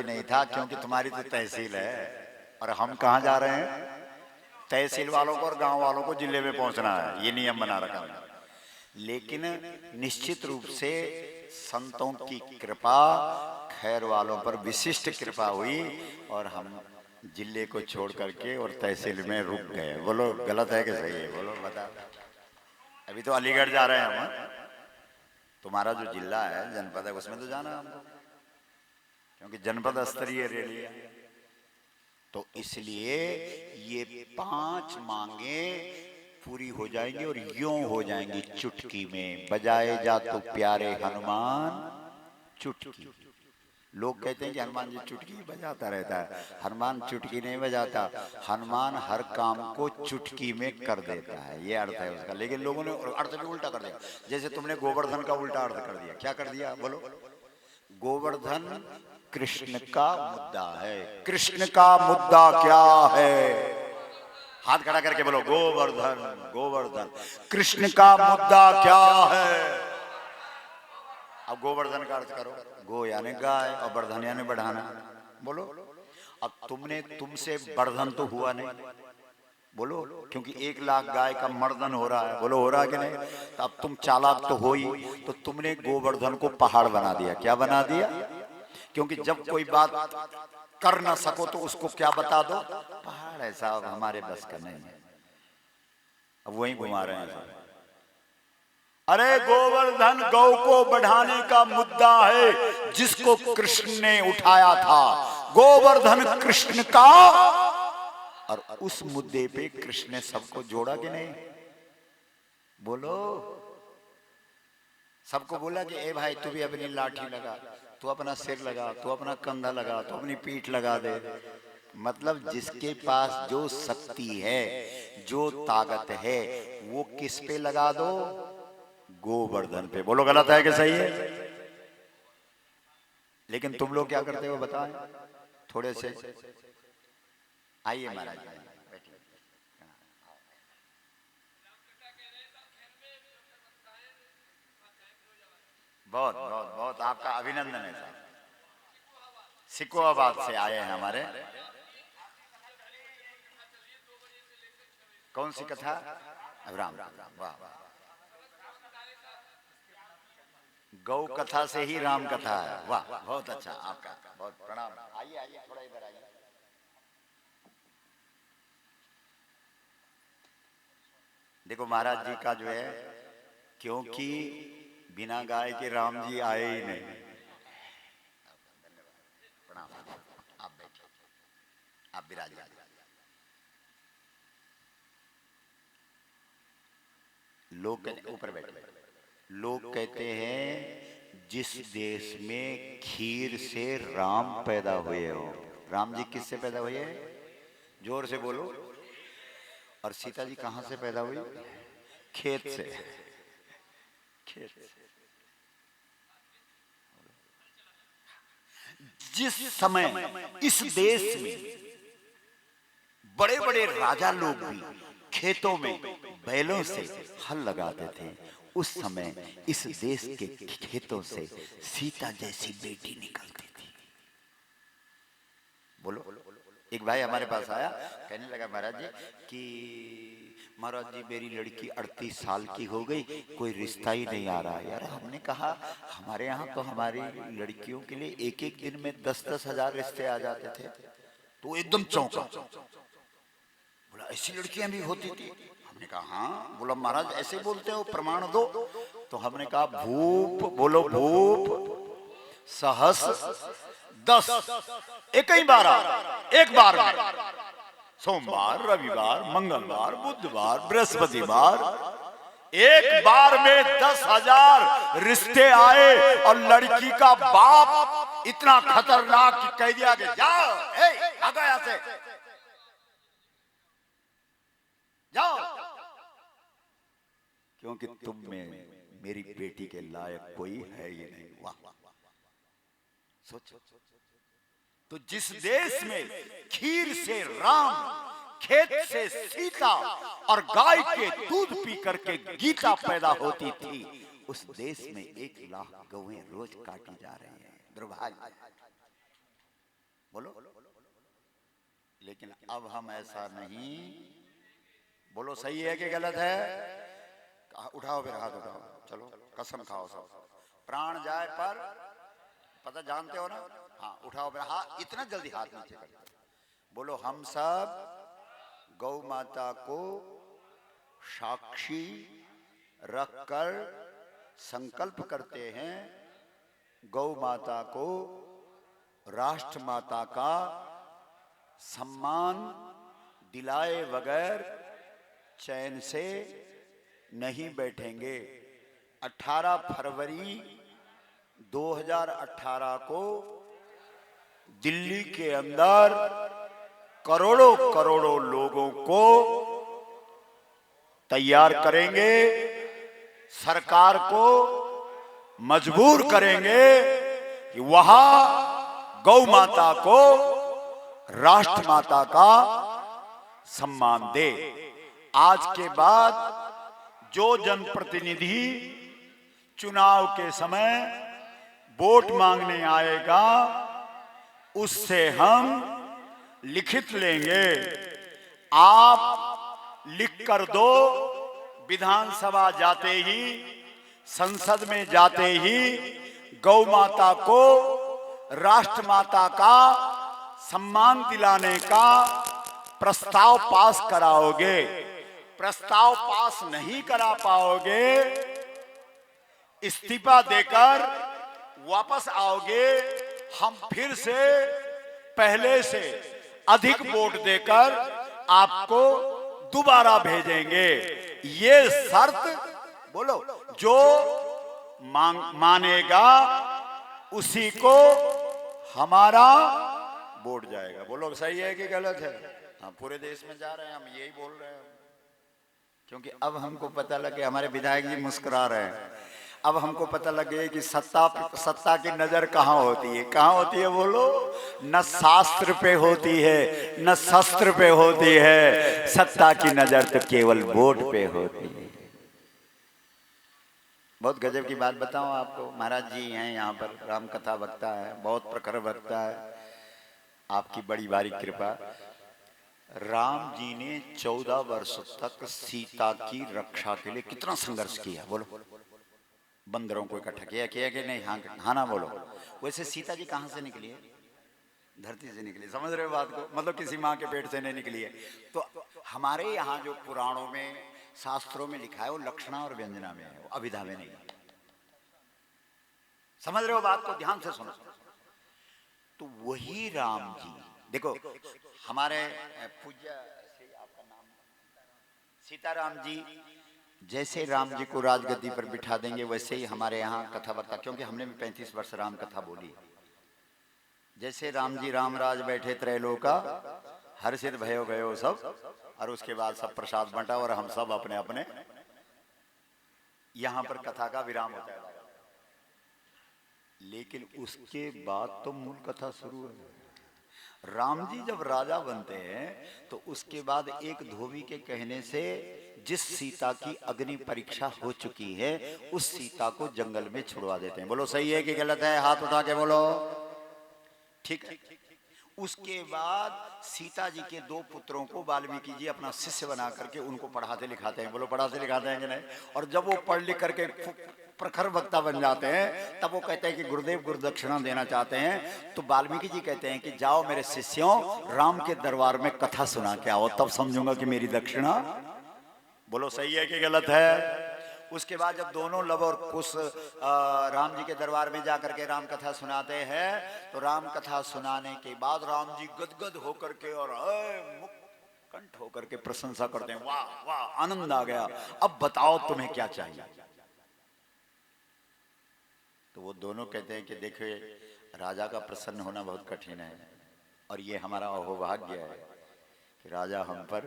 नहीं था, क्योंकि तुम्हारी तो तहसील है और हम कहाँ जा रहे हैं? तहसील वालों को और गांव वालों को जिले में पहुंचना है, ये नियम बना रखा है। लेकिन निश्चित रूप से संतों की कृपा खैर वालों पर विशिष्ट कृपा हुई और हम जिले को छोड़ करके और तहसील में रुक गए। बोलो गलत है कि सही है? बोलो बता। अभी तो अलीगढ़ जा रहे हैं हम। तुम्हारा जो जिला है, जनपद है, उसमें तो जाना है हमको, क्योंकि जनपद स्तरीय रैली है। तो इसलिए ये 5 मांगे पूरी हो जाएंगी और यूं हो जाएंगी चुटकी में। बजाए जा तो प्यारे हनुमान चुटकी। लोग कहते हैं कि हनुमान जी चुटकी बजाता रहता है। हनुमान चुटकी नहीं बजाता, हनुमान हर काम को चुटकी में कर देता है, ये अर्थ है उसका। लेकिन लोगों ने अर्थ भी उल्टा कर दिया। जैसे तुमने गोवर्धन का उल्टा अर्थ कर दिया। क्या कर दिया? बोलो। गोवर्धन कृष्ण का मुद्दा है। कृष्ण का मुद्दा क्या है? हाथ खड़ा करके बोलो गोवर्धन। गोवर्धन कृष्ण का मुद्दा क्या है? अब गोवर्धन का अर्थ करो। गो यानी गाय और वर्धन यानी बढ़ाना। बोलो। अब तुमसे वर्धन तो हुआ नहीं, बोलो, क्योंकि 1 लाख गाय का मर्दन हो रहा है। बोलो हो रहा है कि नहीं? तो अब तुम चालाक तो हो ही, तो तुमने गोवर्धन को पहाड़ बना दिया। क्या बना दिया? क्योंकि जब कोई बात कर ना सको तो उसको क्या बता दो? पहाड़ है साहब, हमारे बस का नहीं है। अब वही घुमा रहे हैं साहब। अरे गोवर्धन गौ को बढ़ाने का मुद्दा है, जिसको कृष्ण ने उठाया था। गोवर्धन कृष्ण का, और उस मुद्दे पे कृष्ण ने सबको जोड़ा कि नहीं? बोलो। सबको बोला कि ए भाई तू भी अपनी लाठी लगा, तू अपना सिर लगा, तू अपना कंधा लगा, तू अपनी पीठ लगा दे। मतलब जिसके पास जो शक्ति है, जो ताकत है, वो किस पे लगा दो? गोवर्धन पे। बोलो गलत है कि सही है? लेकिन तुम लोग क्या करते हो बताएं थोड़े से। आइए महाराज, बहुत बहुत बहुत आपका अभिनंदन है साहब। सिकोहाबाद से आए हैं हमारे। कौन सी कथा? राम। वाह वाह। गौ कथा से ही राम कथा है। वाह बहुत अच्छा, आपका बहुत प्रणाम। आइए आइए थोड़ा इधर आइए। देखो महाराज जी का जो है, क्योंकि बिना गाय के राम जी आए ही नहीं। प्रणाम। आप बैठे, आप विराजिए। लोग कहते, ऊपर बैठे, लोग कहते हैं जिस देश में खीर से राम पैदा हुए हो। राम जी किससे पैदा हुए? जोर से बोलो। और सीता जी कहां से पैदा हुई? खेत से। खेत से। जिस समय इस देश में बड़े बड़े राजा लोग भी खेतों में बैलों से हल लगाते थे, उस समय इस देश के खेतों से सीता जैसी बेटी निकलती थी। बोलो। एक भाई हमारे पास आया, कहने लगा महाराज जी कि महाराज जी मेरी लड़की 38 साल की हो गई, कोई रिश्ता ही नहीं आ रहा। यार हमने कहा हमारे यहाँ तो हमारी लड़कियों के लिए एक एक दिन में 10-10 हजार रिश्ते आ जाते थे। तो एकदम चौंका, बोला ऐसी लड़कियां भी होती थी? हमने कहा हाँ। बोला महाराज ऐसे बोलते हो, प्रमाण दो। तो हमने कहा भूप, बोलो भूप सहस 10, एक ही बार, एक बार में सोमवार, रविवार, मंगलवार, बुधवार, बृहस्पतिवार, एक बार में 10,000 रिश्ते आए। और लड़की का बाप इतना खतरनाक कि कह दिया कि जाओ, भागो यहां से, जाओ, क्योंकि तुम में मेरी बेटी के लायक कोई है ही नहीं। वाह। सोचो। तो जिस देश में खीर से राम, खेत से सीता और गाय के दूध पी करके गीता पैदा होती थी, उस देश में 1 लाख गौएं रोज काटी जा रही हैं। दुर्भाग्य। लेकिन अब हम ऐसा नहीं। बोलो सही है कि गलत है? उठाओ फिर हाथ उठाओ, चलो कसम खाओ सब, प्राण जाए पर, पता जानते हो ना? हाँ उठाओ फिर हाथ, इतना जल्दी हाथ नीचे कर। बोलो हम सब गौ माता को साक्षी रखकर संकल्प करते हैं, गौ माता को राष्ट्र माता का सम्मान दिलाए बगैर चैन से नहीं बैठेंगे। 18 फरवरी 2018 को दिल्ली के अंदर करोड़ों करोड़ों लोगों को तैयार करेंगे, सरकार को मजबूर करेंगे कि वहां गौ माता को राष्ट्र माता का सम्मान दे। आज के बाद जो जनप्रतिनिधि चुनाव के समय वोट मांगने आएगा, उससे हम लिखित लेंगे, आप लिख कर दो, विधानसभा जाते ही, संसद में जाते ही गौ माता को राष्ट्र माता का सम्मान दिलाने का प्रस्ताव पास कराओगे। प्रस्ताव पास नहीं करा पाओगे, इस्तीफा देकर वापस आओगे, हम फिर से पहले से अधिक वोट देकर आपको दोबारा भेजेंगे। ये शर्त, बोलो, जो मानेगा उसी को हमारा वोट जाएगा। बोलो सही है कि गलत है? हाँ, पूरे देश में जा रहे हैं हम, यही बोल रहे हैं, क्योंकि अब हमको पता लगे, हमारे विधायक जी मुस्कुरा रहे हैं, अब हमको पता लगे कि सत्ता की नजर कहाँ होती है। कहाँ होती है बोलो? न शास्त्र पे होती है, न शस्त्र पे होती है, सत्ता की नजर तो केवल वोट पे होती है। बहुत गजब की बात बताऊं आपको, महाराज जी हैं यहाँ पर, राम कथा वक्ता है, बहुत प्रखर वक्ता है, आपकी बड़ी भारी कृपा। राम जी ने 14 वर्ष तक सीता की रक्षा के लिए कितना संघर्ष किया, बोलो? बंदरों को इकट्ठा किया कि नहीं? हाँ, हाँ ना बोलो। वैसे सीता जी कहाँ से निकली है? धरती से निकली। समझ रहे हो बात को? मतलब किसी माँ के पेट से नहीं निकली है। तो हमारे यहाँ जो पुराणों में, शास्त्रों में लिखा है, वो लक्षणा और व्यंजना में है, वो अभिधा में नहीं। समझ रहे हो बात को? ध्यान से सुनो। तो वही राम जी, देखो हमारे पूज्य, आपका नाम सीताराम जी, जैसे राम जी को राजगद्दी पर बिठा देंगे, वैसे ही हमारे यहाँ कथा बता, क्योंकि हमने भी 35 वर्ष राम कथा बोली। जैसे राम जी राम राज बैठे त्रैलोका, हर्षित भयो गयो सब, और उसके बाद सब प्रसाद बंटा और हम सब अपने अपने, यहाँ पर कथा का विराम होता है। लेकिन उसके बाद तो मूल कथा शुरू है। राम जी जब राजा बनते हैं तो उसके बाद एक धोबी के कहने से जिस सीता की अग्नि परीक्षा हो चुकी है, उस सीता को जंगल में छुड़वा देते हैं। बोलो सही है कि गलत है? हाथ उठा के बोलो। ठीक है। उसके बाद सीता जी के 2 पुत्रों को वाल्मीकि जी अपना शिष्य बना करके उनको पढ़ाते लिखाते हैं। बोलो पढ़ाते लिखाते हैं कि नहीं? और जब वो पढ़ लिख करके प्रखर वक्ता बन जाते हैं, तब वो कहते हैं कि गुरुदेव गुरुदक्षिणा देना चाहते हैं। तो वाल्मीकि जी कहते हैं कि जाओ मेरे शिष्यों, राम के दरबार में कथा सुना के आओ, तब समझूंगा कि मेरी दक्षिणा। बोलो सही है कि गलत है? उसके बाद जब दोनों लव और कुश राम जी के दरबार में जाकर के राम कथा सुनाते हैं, तो राम कथा सुनाने के बाद राम जी गदगद होकर के और मुखकंठ होकर के प्रशंसा करते हैं, वाह वाह, आनंद आ गया, अब बताओ तुम्हें क्या चाहिए। तो वो दोनों कहते हैं कि देखिए, राजा का प्रसन्न होना बहुत कठिन है, और ये हमारा अहोभाग्य है कि राजा हम पर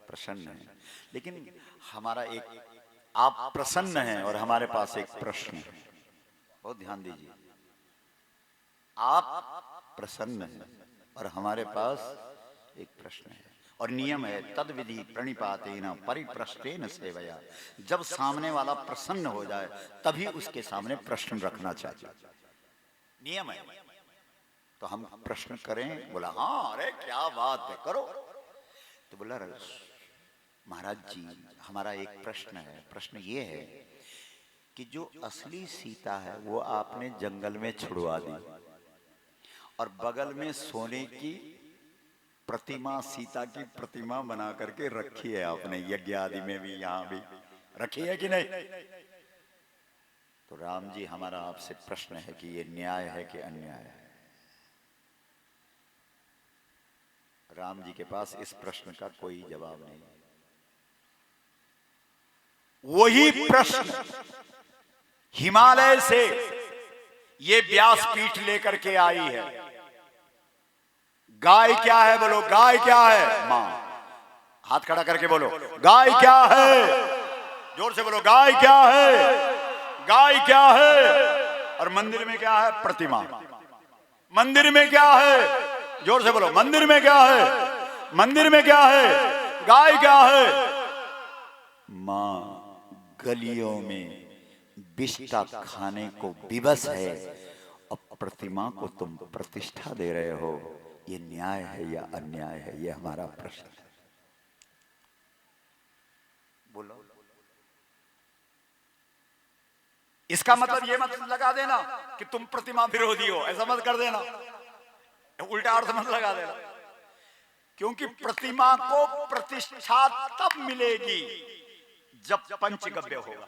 प्रसन्न है। लेकिन हमारा एक, आप प्रसन्न हैं और हमारे पास एक प्रश्न है, बहुत ध्यान दीजिए। आप प्रसन्न हैं और हमारे पास एक प्रश्न है, और नियम है तद विधि प्रणिपातेन परिप्रश्नेन सेवया। जब सामने वाला प्रसन्न हो जाए तभी उसके सामने प्रश्न रखना चाहिए, नियम है। तो हम प्रश्न करें? बोला हाँ, अरे क्या बात है, करो। तो बोला महाराज जी, हमारा एक प्रश्न है। प्रश्न ये है कि जो असली सीता है वो आपने जंगल में छुड़वा दी, और बगल में सोने की प्रतिमा, सीता की प्रतिमा बना करके रखी है आपने, यज्ञ आदि में भी, यहाँ भी रखी है कि नहीं? तो राम जी, हमारा आपसे प्रश्न है कि ये न्याय है कि अन्याय है? राम जी के पास इस प्रश्न का कोई जवाब नहीं। वही प्रश्न हिमालय से ये व्यासपीठ लेकर के आई है। गाय क्या है? बोलो, गाय क्या है? मां। हाथ खड़ा करके बोलो, गाय क्या है? जोर से बोलो, गाय क्या है? गाय क्या है? और मंदिर में क्या है? प्रतिमा। मंदिर में क्या है? जोर से बोलो, मंदिर में क्या है? मंदिर में क्या है? गाय क्या है? मां गलियों में बिष्टा खाने को विवश है, और प्रतिमा को तुम प्रतिष्ठा दे रहे हो। ये न्याय है या अन्याय है? ये हमारा प्रश्न है। बोलो। इसका मतलब ये मत लगा देना कि तुम प्रतिमा विरोधी हो, ऐसा मत कर देना, उल्टा अर्थ मत लगा देना। क्योंकि प्रतिमा को प्रतिष्ठा तब मिलेगी जब पंचगव्य होगा।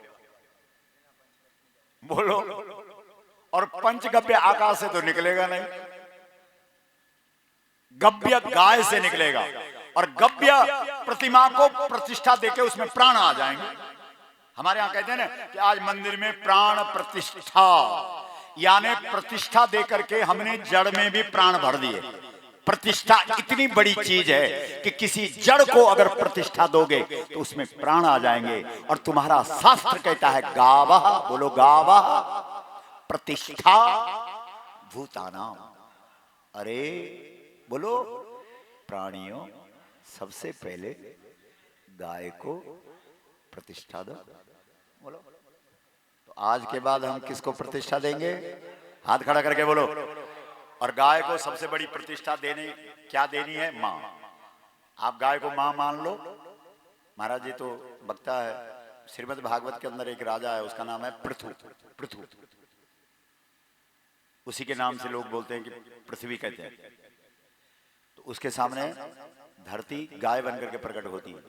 बोलो। और पंचगव्य आकाश से तो निकलेगा नहीं, गव्य गाय से निकलेगा, और गव्य प्रतिमा को प्रतिष्ठा देके उसमें प्राण आ जाएंगे। हमारे यहां कहते हैं ना कि आज मंदिर में प्राण प्रतिष्ठा, यानी प्रतिष्ठा देकर के हमने जड़ में भी प्राण भर दिए। प्रतिष्ठा इतनी बड़ी चीज है कि किसी जड़ को अगर प्रतिष्ठा दोगे तो उसमें प्राण आ जाएंगे। और तुम्हारा शास्त्र कहता है गावः, बोलो गावः प्रतिष्ठा भूतानाम। अरे बोलो, प्राणियों सबसे पहले गाय को प्रतिष्ठा दो। बोलो। तो आज के बाद हम किसको प्रतिष्ठा देंगे? हाथ खड़ा करके बोलो। और गाय को सबसे बड़ी प्रतिष्ठा क्या देनी है? मां। आप गाय को मां मान लो। महाराज जी तो बकता है, श्रीमद् भागवत के अंदर एक राजा है, उसका नाम है पृथु। पृथु उसी के नाम से लोग बोलते हैं कि पृथ्वी कहते हैं। तो उसके सामने धरती गाय बनकर के प्रकट होती है।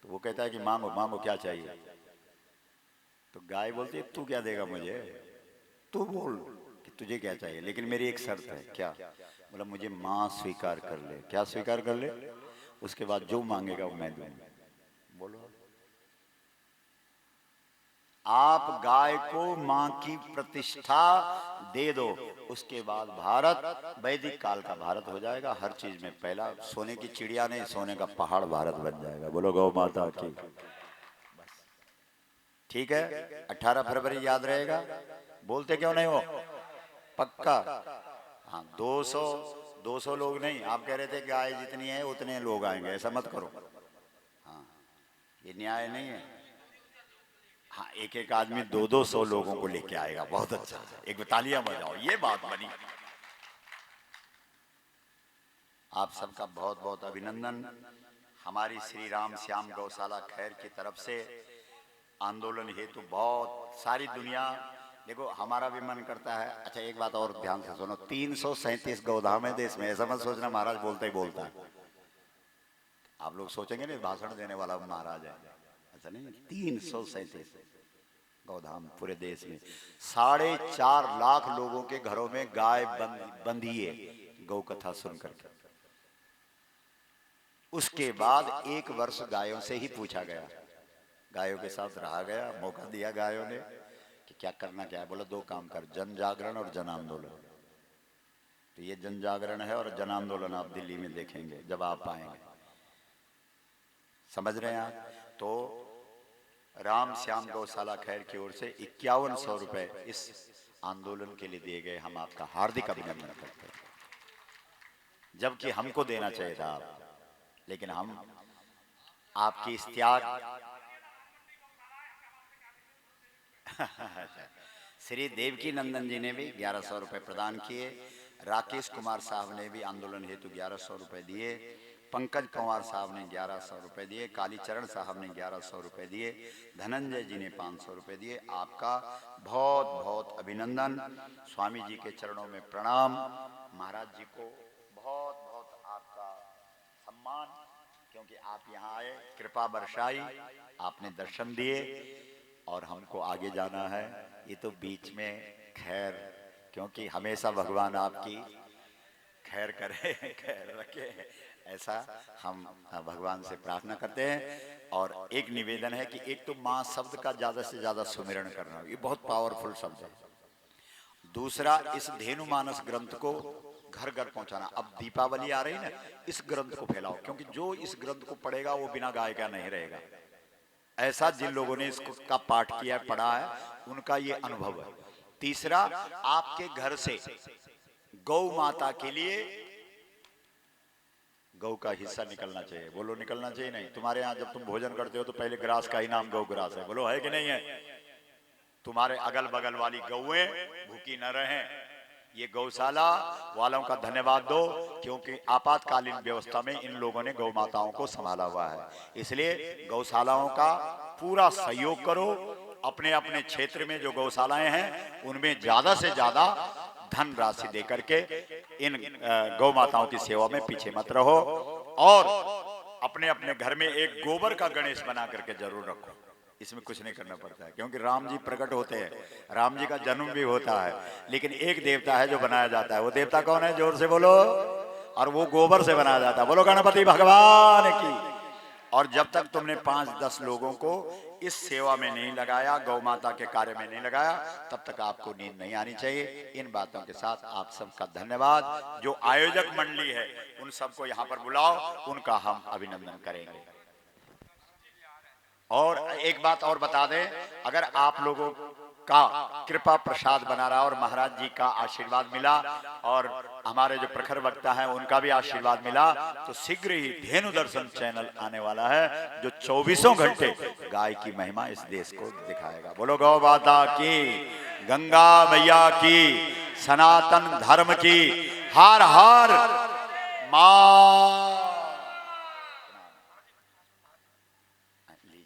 तो वो कहता है कि मांगो मांगो, क्या चाहिए? तो गाय बोलती है तू क्या देगा मुझे, तू बोल कि तुझे क्या चाहिए, लेकिन मेरी एक शर्त है। क्या? बोला मुझे मां स्वीकार कर ले। क्या स्वीकार कर ले? उसके बाद जो मांगेगा वो मैं दूंगा। बोलो। आप गाय को मां की प्रतिष्ठा दे दो, उसके बाद भारत वैदिक काल का भारत हो जाएगा। हर चीज में पहला, सोने की चिड़िया नहीं, सोने का पहाड़ भारत बन जाएगा। बोलो गौ माता की। ठीक है, 18 फरवरी याद रहेगा। बोलते क्यों नहीं हो? पक्का। हाँ, 200 लोग नहीं। आप कह रहे थे गाय जितनी है उतने लोग आएंगे, ऐसा मत करो। हाँ, ये न्याय नहीं है। हाँ, एक एक आदमी 200 लोगों को लेके आएगा। बहुत अच्छा, एक तालियां बजाओ, ये बात बनी। आप सबका बहुत बहुत अभिनंदन। हमारी श्री राम श्याम गौशाला खैर की तरफ से आंदोलन हेतु बहुत सारी दुनिया, देखो हमारा भी मन करता है। अच्छा एक बात और ध्यान से सुनो, 337 गौधाम है देश में, ऐसा मत सोचना महाराज बोलता ही बोलता है। आप लोग सोचेंगे नहीं भाषण देने वाला महाराज है, ऐसा नहीं। 337 गौधाम पूरे देश में, 4.5 लाख लोगों के घरों में गाय बंधी है गौ कथा सुन करके। उसके बाद 1 वर्ष गायों से ही पूछा गया, गायों के साथ रहा गया, मौका दिया गायों ने कि क्या करना क्या है। बोला 2 काम कर, जन जागरण और जन आंदोलन। तो ये जन जागरण है और जन आंदोलन आप दिल्ली में देखेंगे जब आप आएंगे। समझ रहे हैं आप? तो राम श्याम गौशाला खैर की ओर से 5100 रुपए इस आंदोलन के लिए दिए गए। हम आपका हार्दिक अभिनंदन करते हैं, जबकि हमको देना चाहिए था आप, लेकिन हम आपकी इस त्याग श्री देवकी नंदन जी ने भी 1100 रुपए प्रदान किए। राकेश कुमार साहब ने भी आंदोलन हेतु 1100 रुपए दिए, पंकज पवार साहब ने 1100 रुपए दिए, कालीचरण साहब ने 1100 रुपए दिए, धनंजय जी ने 500 रुपए दिए। आपका बहुत बहुत अभिनंदन, स्वामी जी के चरणों में प्रणाम, महाराज जी को बहुत बहुत आपका सम्मान, क्योंकि आप यहाँ आए, कृपा बरसाई, आपने दर्शन दिए और हमको आगे जाना है। ये तो बीच में खैर, क्योंकि हमेशा भगवान आपकी खैर करे, खैर रखे, ऐसा हम भगवान से प्रार्थना करते हैं। और एक निवेदन है कि एक तो माँ शब्द का ज्यादा से ज्यादा सुमिरन करना, ये बहुत पावरफुल शब्द है। दूसरा, इस धेनु मानस ग्रंथ को घर घर पहुंचाना। अब दीपावली आ रही ना, इस ग्रंथ को फैलाओ, क्योंकि जो इस ग्रंथ को पढ़ेगा वो बिना गाय का नहीं रहेगा। ऐसा जिन लोगों ने इसका पाठ किया, पढ़ा है, उनका ये अनुभव है। तीसरा, आपके घर से गौ माता के लिए गौ का हिस्सा निकलना चाहिए। बोलो निकलना चाहिए नहीं? तुम्हारे यहाँ जब तुम भोजन करते हो तो पहले ग्रास का ही नाम गौ ग्रास है, बोलो है कि नहीं है? तुम्हारे अगल बगल वाली गौएं भूखी न रहें, ये गौशाला वालों का धन्यवाद दो, क्योंकि आपातकालीन व्यवस्था में इन लोगों ने गौ माताओं को संभाला हुआ है। इसलिए गौशालाओं का पूरा सहयोग करो। अपने अपने क्षेत्र में जो गौशालाएं हैं उनमें ज्यादा से ज्यादा धन राशि दे करके इन गौ माताओं की सेवा में पीछे मत रहो। और अपने अपने घर में एक गोबर का गणेश बना करके जरूर रखो। इसमें कुछ नहीं करना पड़ता है, क्योंकि राम जी प्रकट होते हैं, राम जी का जन्म भी होता है, लेकिन एक देवता है जो बनाया जाता है। वो देवता कौन है? जोर से बोलो। और वो गोबर से बनाया जाता है। बोलो गणपति भगवान की। और जब तक तुमने 5-10 लोगों को इस सेवा में नहीं लगाया, गौ माता के कार्य में नहीं लगाया, तब तक आपको नींद नहीं आनी चाहिए। इन बातों के साथ आप सबका धन्यवाद। जो आयोजक मंडली है उन सबको यहाँ पर बुलाओ, उनका हम अभिनंदन करेंगे। और एक बात और बता दें, अगर आप लोगों का कृपा प्रसाद बना रहा और महाराज जी का आशीर्वाद मिला और हमारे जो प्रखर वक्ता हैं उनका भी आशीर्वाद मिला, तो शीघ्र ही धेनु दर्शन चैनल आने वाला है, जो 24 घंटे गाय की महिमा इस देश को दिखाएगा। बोलो गौ माता की, गंगा मैया की, सनातन धर्म की, हर हर मां।